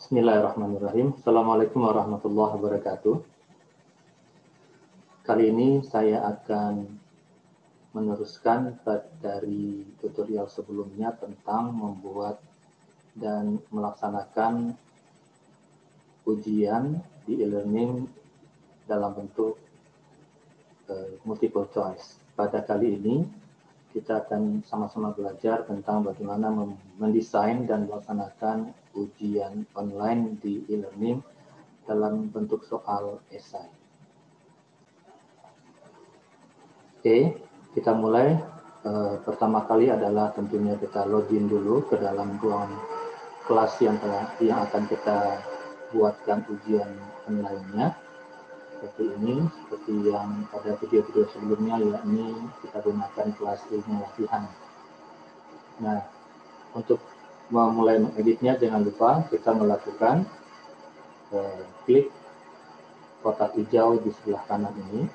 Bismillahirrahmanirrahim. Assalamualaikum warahmatullahi wabarakatuh. Kali ini saya akan meneruskan dari tutorial sebelumnya tentang membuat dan melaksanakan ujian di e-learning dalam bentuk multiple choice. Pada kali ini kita akan sama-sama belajar tentang bagaimana mendesain dan melaksanakan ujian online di e-learning dalam bentuk soal esai. Oke, kita mulai. Pertama kali adalah tentunya kita login dulu ke dalam ruangan kelas yang akan kita buatkan ujian online-nya. Seperti ini, seperti yang pada video-video sebelumnya, yakni kita gunakan kelas ilmu latihan. Nah, untuk memulai mengeditnya, jangan lupa kita melakukan klik kotak hijau di sebelah kanan ini,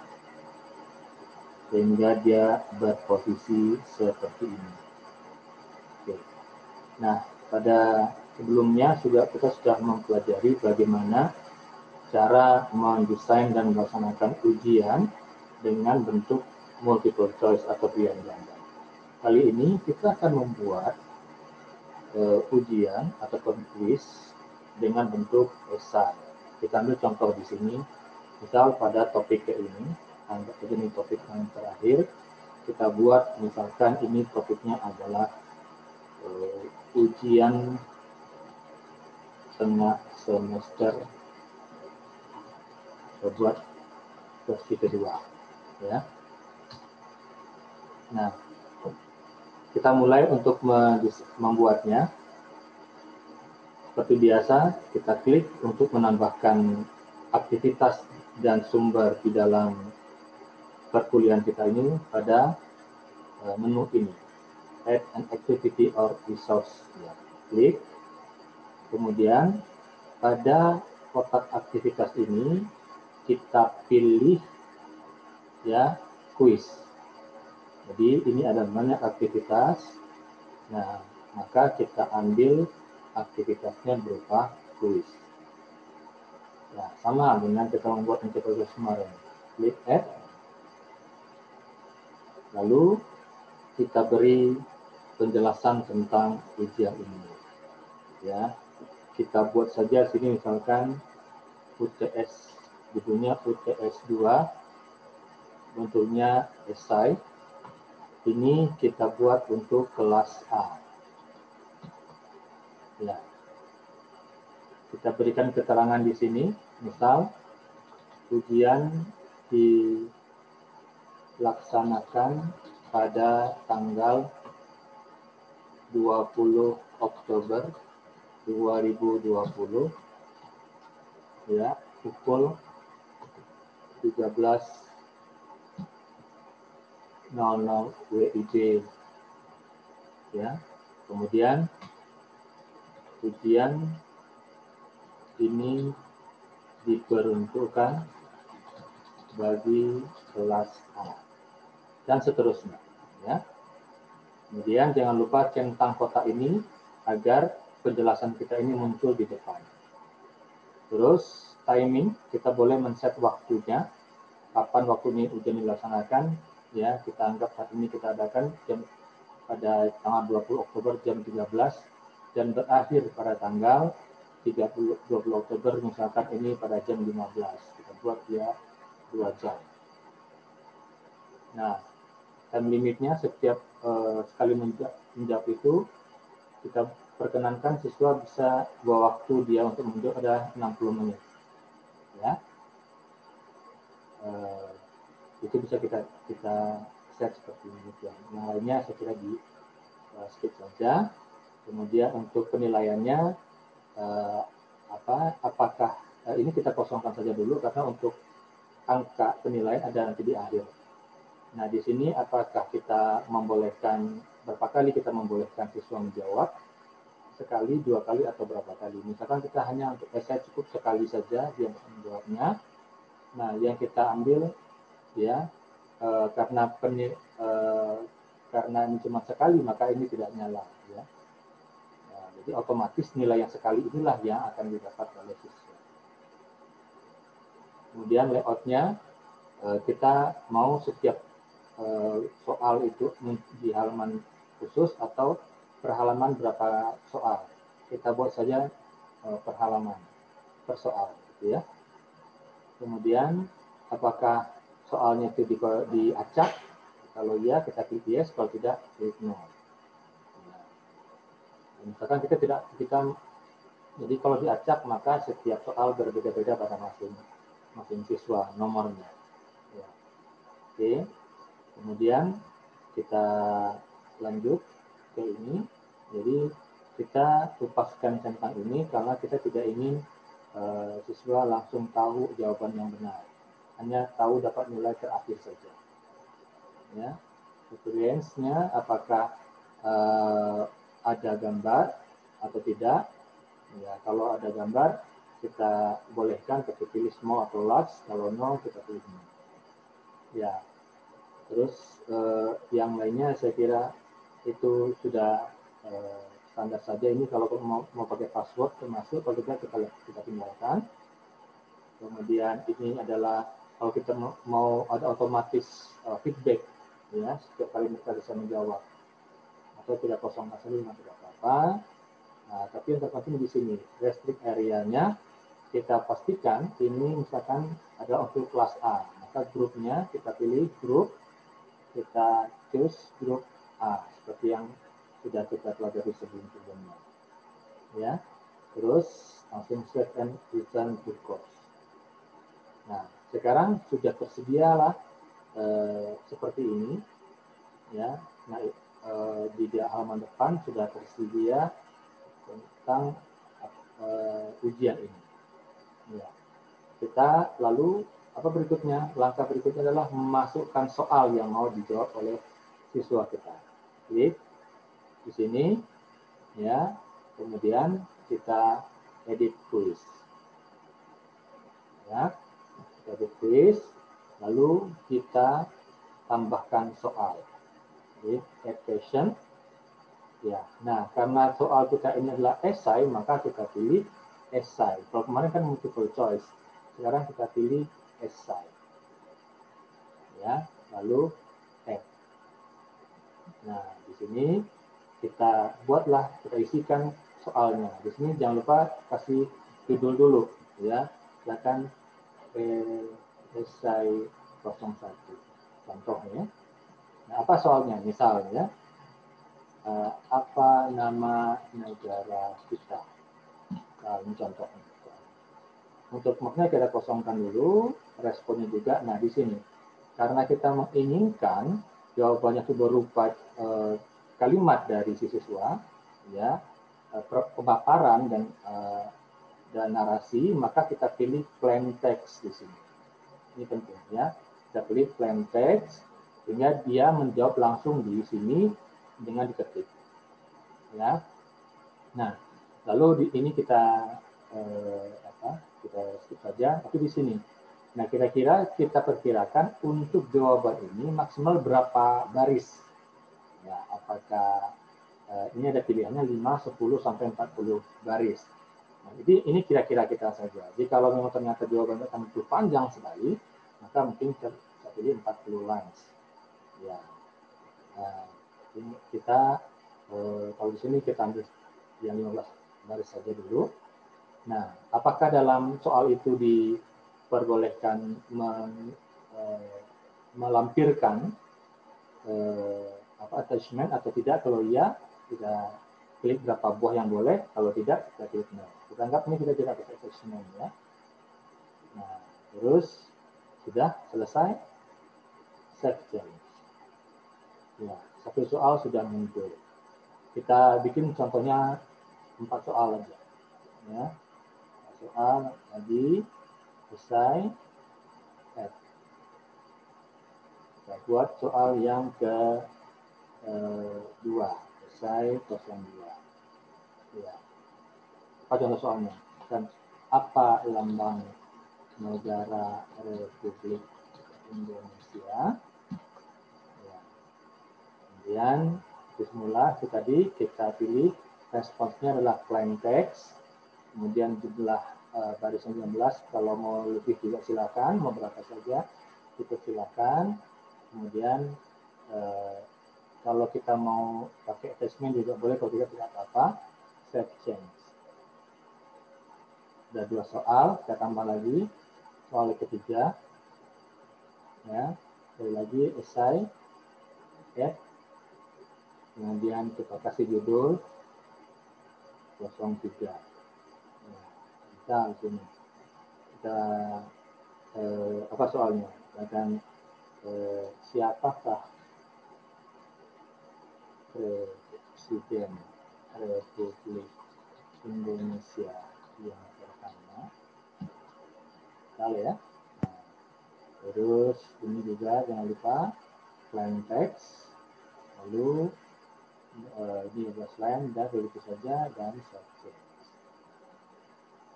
sehingga dia berposisi seperti ini. Oke. Nah, pada sebelumnya kita sudah mempelajari bagaimana cara mendesain dan melaksanakan ujian dengan bentuk multiple choice atau pilihan ganda. Kali ini kita akan membuat ujian ataupun kuis dengan bentuk esai. Kita ambil contoh di sini, misal pada topik ini, anggap saja ini topik yang terakhir, kita buat misalkan ini topiknya adalah ujian tengah semester buat versi kedua, ya. Nah, kita mulai untuk membuatnya. Seperti biasa, kita klik untuk menambahkan aktivitas dan sumber di dalam perkuliahan kita ini pada menu ini, add an activity or resource. Ya, klik. Kemudian pada kotak aktivitas ini kita pilih ya kuis. Jadi ini ada banyak aktivitas. Nah, maka kita ambil aktivitasnya berupa kuis. Nah, sama dengan kita membuat metode kemarin. Klik add. Lalu kita beri penjelasan tentang ujian ini. Ya, kita buat saja sini misalkan UTS, judulnya UTS 2, bentuknya esai. Ini kita buat untuk kelas A. Ya. Kita berikan keterangan di sini, misal ujian dilaksanakan pada tanggal 20 Oktober 2020 ya, pukul 13.00 WIB ya. Kemudian ujian ini diperuntukkan bagi kelas A dan seterusnya ya. Kemudian jangan lupa centang kotak ini agar penjelasan kita ini muncul di depan. Terus timing, kita boleh men-set waktunya, kapan waktu ini ujian dilaksanakan ya. Kita anggap saat ini kita adakan pada tanggal 20 Oktober jam 13 dan berakhir pada tanggal 20 Oktober misalkan ini pada jam 15. Kita buat dia 2 jam. Nah, time limitnya setiap sekali menjawab itu kita perkenankan siswa bisa waktu dia untuk menjawab ada 60 menit. Ya. Itu bisa kita set seperti ini. Yang lainnya saya kira di skip saja. Kemudian untuk penilaiannya apakah ini kita kosongkan saja dulu karena untuk angka penilaian ada nanti di akhir. Nah, di sini apakah kita membolehkan berapa kali kita membolehkan siswa menjawab? Sekali, 2 kali, atau berapa kali? Misalkan kita hanya untuk esai cukup sekali saja dia menjawabnya. Nah, yang kita ambil ya karena ini cuma sekali maka ini tidak nyala ya. Nah, Jadi otomatis nilai yang sekali inilah yang akan didapat oleh siswa. Kemudian layoutnya, kita mau setiap soal itu di halaman khusus atau per halaman berapa soal. Kita buat saja per halaman, per soal, gitu ya. Kemudian apakah soalnya itu diacak? Kalau iya kita klik yes, kalau tidak klik no. Nah, misalkan jadi kalau diacak maka setiap soal berbeda-beda pada masing siswa nomornya. Ya. Oke, kemudian kita lanjut ke ini. Jadi kita lepaskan centang ini karena kita tidak ingin siswa langsung tahu jawaban yang benar, hanya tahu dapat nilai terakhir saja. Ya, preference-nya apakah ada gambar atau tidak. Ya, kalau ada gambar kita bolehkan kita pilih small atau large, kalau no kita pilih no. Ya, terus yang lainnya saya kira itu sudah standar saja. Ini kalau mau pakai password termasuk, kalau tidak kita tinggalkan. Kemudian ini adalah kalau kita mau ada otomatis feedback, ya, setiap kali kita bisa menjawab, atau tidak kosong asli tidak apa-apa. Nah, tapi yang terpenting di sini restrict area-nya kita pastikan ini misalkan adalah untuk kelas A, maka grupnya kita pilih grup, kita choose grup A seperti yang sudah kita pelajari sebelumnya, ya. Terus langsung save and return to course. Nah, sekarang sudah tersedialah seperti ini, ya. Nah, di halaman depan sudah tersedia tentang ujian ini. Ya. Kita lalu apa berikutnya? Langkah berikutnya adalah memasukkan soal yang mau dijawab oleh siswa kita. Klik di sini, ya. Kemudian kita edit quiz. Ya. Edit quiz, lalu kita tambahkan soal. Add question. Ya, nah karena soal kita ini adalah esai, maka kita pilih esai. Kalau kemarin kan multiple choice, sekarang kita pilih esai. Ya, lalu add. Nah, di sini kita isikan soalnya. Di sini jangan lupa kasih judul dulu, ya. Silakan esai 01. Contohnya. Nah, apa soalnya? Misalnya, apa nama negara kita? Nah, ini contohnya. Untuk maknya kita kosongkan dulu, responnya juga. Nah, di sini, karena kita menginginkan jawabannya itu berupa kalimat dari si siswa, ya, pemaparan dan narasi, maka kita pilih plain text di sini. Ini penting, ya. Kita pilih plain text, sehingga dia menjawab langsung di sini dengan diketik, ya. Nah, lalu ini kita skip saja, tapi di sini. Nah, kira-kira kita perkirakan untuk jawaban ini maksimal berapa baris? Ya, apakah ini ada pilihannya 5, 10 sampai 40 baris. Nah, jadi ini kira-kira kita saja. Jadi kalau memang ternyata jawabannya akan itu panjang sekali, maka mungkin kita pilih 40 lines. Ya. Nah, ini kita kalau di sini kita ambil yang 15 baris saja dulu. Nah, apakah dalam soal itu diperbolehkan melampirkan attachment atau tidak? Kalau iya, kita klik berapa buah yang boleh. Kalau tidak, kita klik no. Kita anggap ini kita tidak pakai attachment, ya. Nah, terus sudah selesai. Save change. Ya, satu soal sudah muncul. Kita bikin contohnya 4 soal aja, ya. Soal tadi selesai. Kita buat soal yang kedua, selesai 02. Ya. Apa contoh soalnya? Dan apa lambang negara Republik Indonesia? Ya. Kemudian semula itu tadi kita pilih responsnya adalah plain text, kemudian jumlah baris 19, kalau mau lebih juga silakan, mau berapa saja itu silakan. Kemudian kalau kita mau pakai attachment juga boleh, kalau tidak apa-apa. Save change. Ada 2 soal, kita tambah lagi soal ketiga. Ya, sekali lagi essay, ya. Kemudian kita kasih judul 03. Nah, kita di sini kita apa soalnya? Dan siapakah Presiden Republik Indonesia yang pertama? Tahu ya? Nah, terus ini juga jangan lupa plain text, lalu ini ada slide dan begitu saja dan subject.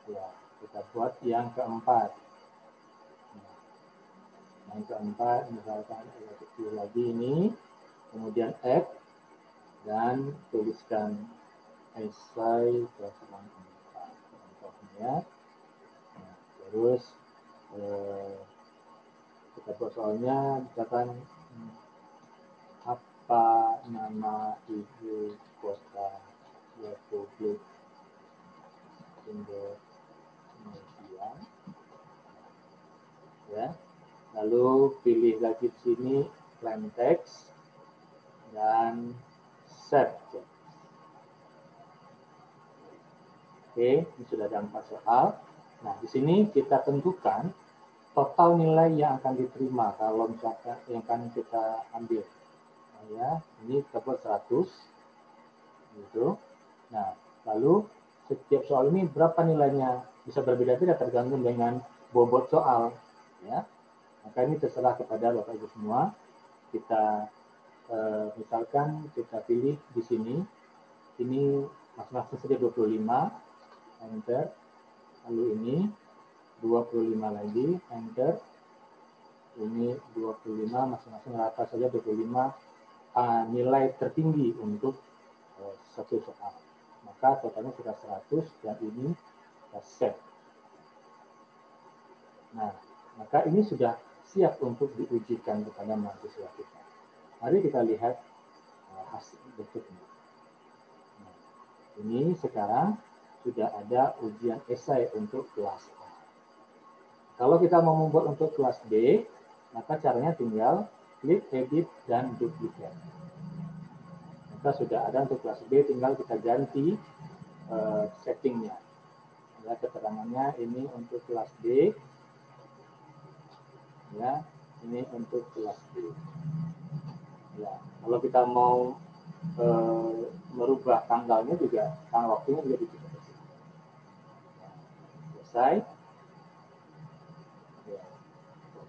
Ya, kita buat yang keempat. Nah, yang keempat misalkan kecil lagi ini, kemudian add dan tuliskan essay kelas 4 contohnya. Nah, terus kita buat soalnya misalkan apa nama ibu kota Republik Indonesia, ya. Lalu pilih lagi di sini plain text dan subject. Oke, ini sudah ada 4 soal. Nah, di sini kita tentukan total nilai yang akan diterima kalau misalkan yang akan kita ambil. Nah, ya, ini kita buat 100. Gitu. Nah, lalu setiap soal ini berapa nilainya? Bisa berbeda-beda tergantung dengan bobot soal. Ya. Maka ini terserah kepada Bapak Ibu semua. Kita misalkan kita pilih di sini, ini masing-masing saja 25, enter. Lalu ini 25 lagi, enter. Ini 25, masing-masing rata saja 25 nilai tertinggi untuk satu soal. Maka totalnya sudah 100 dan ini kita save. Nah, maka ini sudah siap untuk diujikan kepada mahasiswa kita. Mari kita lihat hasil bentuknya. Nah, ini sekarang sudah ada ujian esai untuk kelas A. Kalau kita mau membuat untuk kelas B, maka caranya tinggal klik edit dan duplicate. Maka sudah ada untuk kelas B, tinggal kita ganti settingnya. Ya, keterangannya ini untuk kelas B. Ya, ini untuk kelas B. Ya, kalau kita mau merubah tanggalnya juga, tanggal waktunya juga bisa. Ya, selesai. Ya,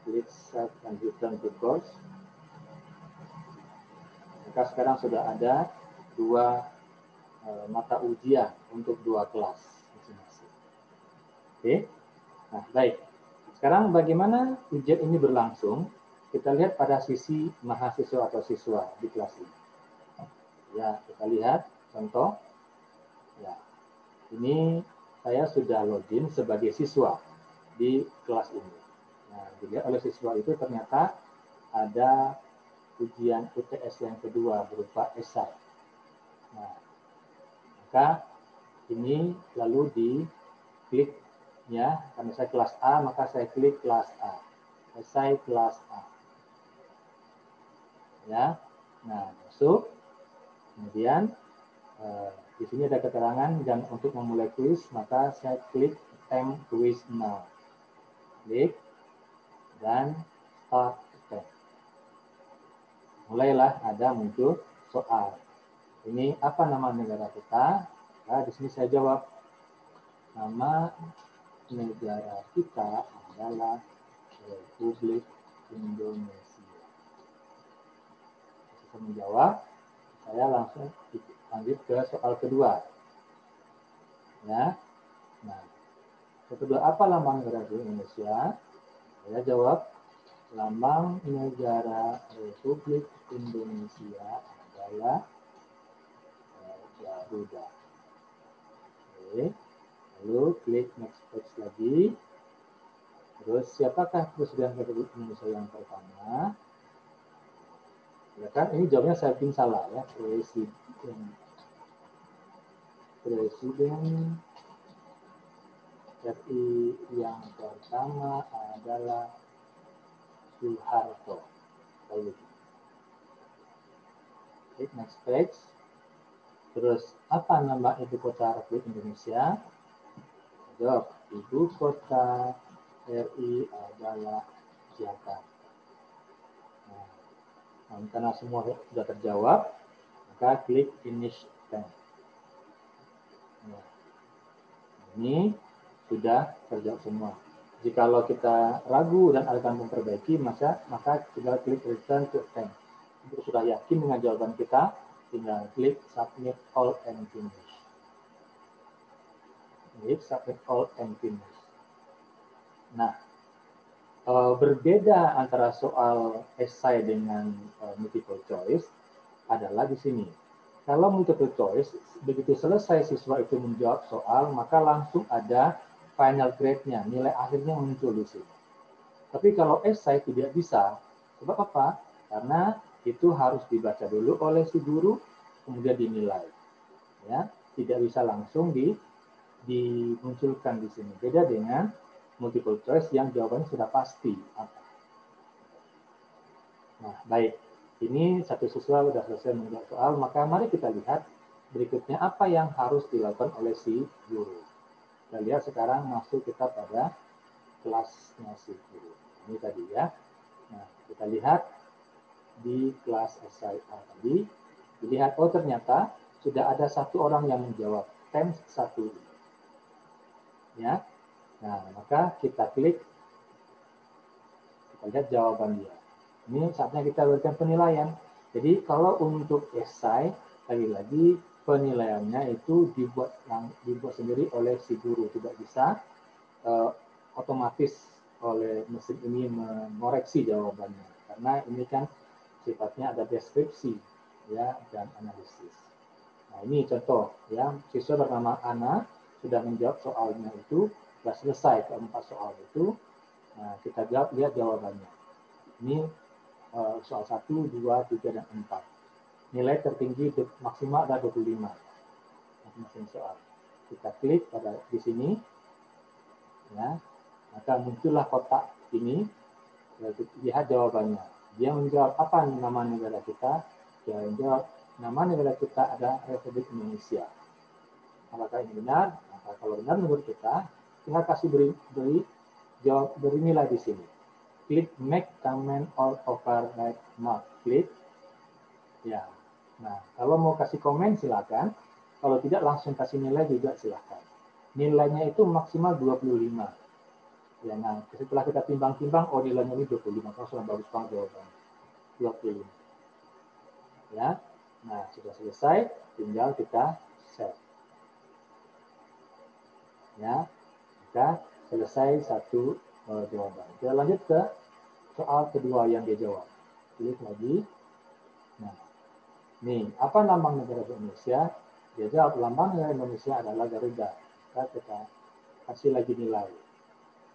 klik save and return to course. Maka sekarang sudah ada 2 mata ujian untuk 2 kelas masing-masing. Oke, nah baik. Sekarang bagaimana ujian ini berlangsung? Kita lihat pada sisi mahasiswa atau siswa di kelas ini. Ya, kita lihat contoh. Ya, ini saya sudah login sebagai siswa di kelas ini. Nah, dilihat oleh siswa itu ternyata ada ujian UTS yang kedua berupa esai. Nah, maka ini lalu diklik ya, karena saya kelas A maka saya klik kelas A, esai kelas A. Ya, nah masuk. Kemudian di sini ada keterangan dan untuk memulai kuis maka saya klik attempt quiz now. Klik dan start attempt. Mulailah ada muncul soal. Ini apa nama negara kita? Nah, di sini saya jawab nama negara kita adalah Republik Indonesia. Saya menjawab, saya langsung lanjut ke soal kedua. Ya, nah, soal kedua apa lambang negara Indonesia? Saya jawab, lambang negara Republik Indonesia adalah Garuda. Oke. Lalu klik next page lagi. Terus siapakah Presiden Republik Indonesia yang pertama? Ya kan, ini jawabnya saya bikin salah ya. Presiden RI yang pertama adalah Soeharto. Lalu klik next page. Terus apa nama ibu kota Republik Indonesia? Jawab, ibu kota RI adalah Jakarta. Nah, karena semua sudah terjawab, maka klik finish stamp. Nah, ini sudah terjawab semua. Jikalau kita ragu dan akan memperbaiki, maka tinggal klik return to stamp. Untuk sudah yakin dengan jawaban kita, tinggal klik submit all and finish. Klik submit all and finish. Nah, berbeda antara soal esai dengan multiple choice adalah di sini. Kalau multiple choice, begitu selesai siswa itu menjawab soal, maka langsung ada final grade-nya, nilai akhirnya muncul di sini. Tapi kalau esai tidak bisa, sebab apa? Karena itu harus dibaca dulu oleh si guru, kemudian dinilai. Ya, tidak bisa langsung dimunculkan di sini. Beda dengan multiple choice yang jawabannya sudah pasti. Nah, baik. Ini satu siswa sudah selesai menjawab soal, maka mari kita lihat berikutnya apa yang harus dilakukan oleh si guru. Kita lihat sekarang masuk kita pada kelasnya si guru. Ini tadi ya. Nah, kita lihat di kelas SIA tadi, dilihat oh ternyata sudah ada satu orang yang menjawab times 1. Ya. Nah, maka kita klik, kita lihat jawaban dia. Ini saatnya kita berikan penilaian. Jadi kalau untuk esai, lagi-lagi penilaiannya itu dibuat sendiri oleh si guru, tidak bisa otomatis oleh mesin ini mengoreksi jawabannya, karena ini kan sifatnya ada deskripsi ya dan analisis. Nah ini contoh ya, siswa bernama Ana sudah menjawab soalnya itu, sudah selesai keempat soal itu. Nah kita lihat jawabannya. Ini soal 1, 2, 3, dan 4. Nilai tertinggi maksimal ada 25. Masing-masing soal. Kita klik pada di sini. Ya, maka muncullah kotak ini. Lihat jawabannya. Dia menjawab apa nama negara kita? Dia menjawab nama negara kita ada Republik Indonesia. Apakah ini benar? Maka kalau benar menurut kita, tinggal kasih beri nilai di sini. Klik make comment or override mark. Klik. Ya. Nah, kalau mau kasih komen silakan. Kalau tidak langsung kasih nilai juga silakan. Nilainya itu maksimal 25. Ya, nah, setelah kita timbang-timbang, oh nilainya ini 25. Kalau sudah bagus banget jawabannya. 25. Ya. Nah, sudah selesai, tinggal kita save. Ya. Maka selesai satu jawaban. Kita lanjut ke soal kedua yang dia jawab. Klik lagi. Nah, nih, apa lambang negara Indonesia? Dia jawab, lambang negara Indonesia adalah Garuda. Kita kasih lagi nilai.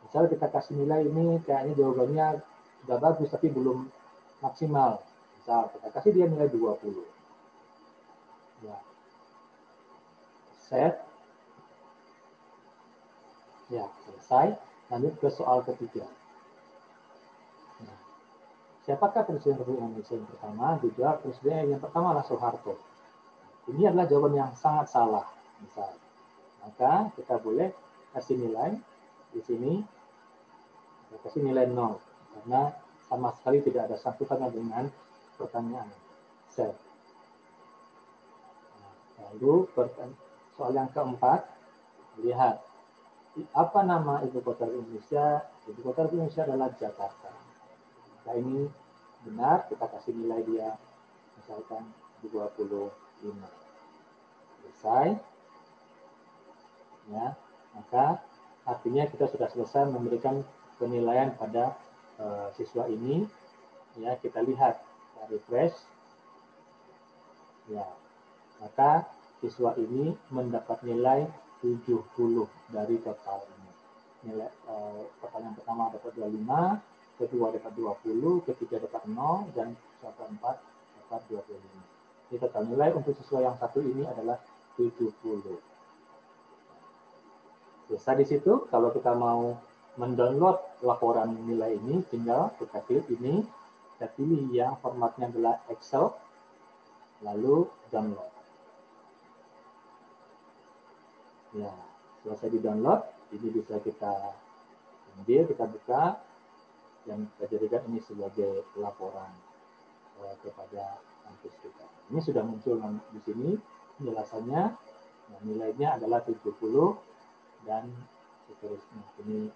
Misal kita kasih nilai ini, kayaknya jawabannya sudah bagus, tapi belum maksimal. Misal kita kasih dia nilai 20. Ya. Set. Ya, selesai. Lanjut ke soal ketiga. Nah, siapakah Presiden Republik Indonesia yang pertama? Dijawab Presiden yang pertama adalah Soeharto. Ini adalah jawaban yang sangat salah. Misal, maka kita boleh kasih nilai di sini, kita kasih nilai 0 karena sama sekali tidak ada sangkutannya dengan pertanyaan. Set. Nah, lalu soal yang keempat, lihat apa nama ibu kota Indonesia? Ibu kota Indonesia adalah Jakarta. Nah ini benar, kita kasih nilai dia misalkan 25. Selesai. Ya, maka artinya kita sudah selesai memberikan penilaian pada siswa ini. Ya, kita lihat, kita refresh. Ya, maka siswa ini mendapat nilai 70 dari total ini. Nilai pertanyaan pertama dapat 25, kedua dapat 20, ketiga dapat 0, dan keempat dapat 25. Jadi total nilai untuk siswa yang satu ini adalah 70. Selesai di situ. Kalau kita mau mendownload laporan nilai ini, tinggal kita klik ini, kita pilih yang formatnya adalah Excel, lalu download. Ya, selesai di download, ini bisa kita ambil, kita buka, dan kita jadikan ini sebagai laporan kepada kampus kita. Ini sudah muncul di sini penjelasannya. Nah, nilainya adalah 70 dan seterusnya. Ini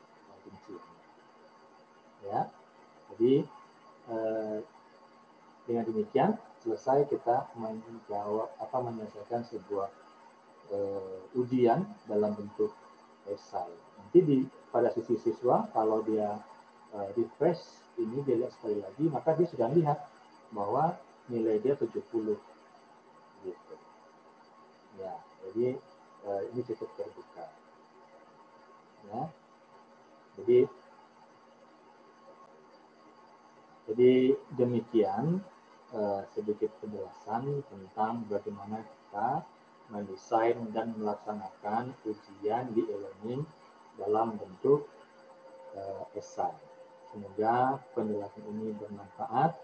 rinciannya. Ya, jadi dengan demikian selesai kita menyelesaikan sebuah ujian dalam bentuk esai. Nanti pada sisi siswa, kalau dia refresh ini, dia lihat sekali lagi, maka dia sudah lihat bahwa nilai dia 70. Gitu. Ya, jadi ini cukup terbuka. Ya, jadi demikian sedikit penjelasan tentang bagaimana kita mendesain dan melaksanakan ujian di e-learning dalam bentuk esai. Semoga penjelasan ini bermanfaat.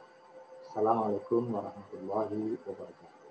Assalamualaikum warahmatullahi wabarakatuh.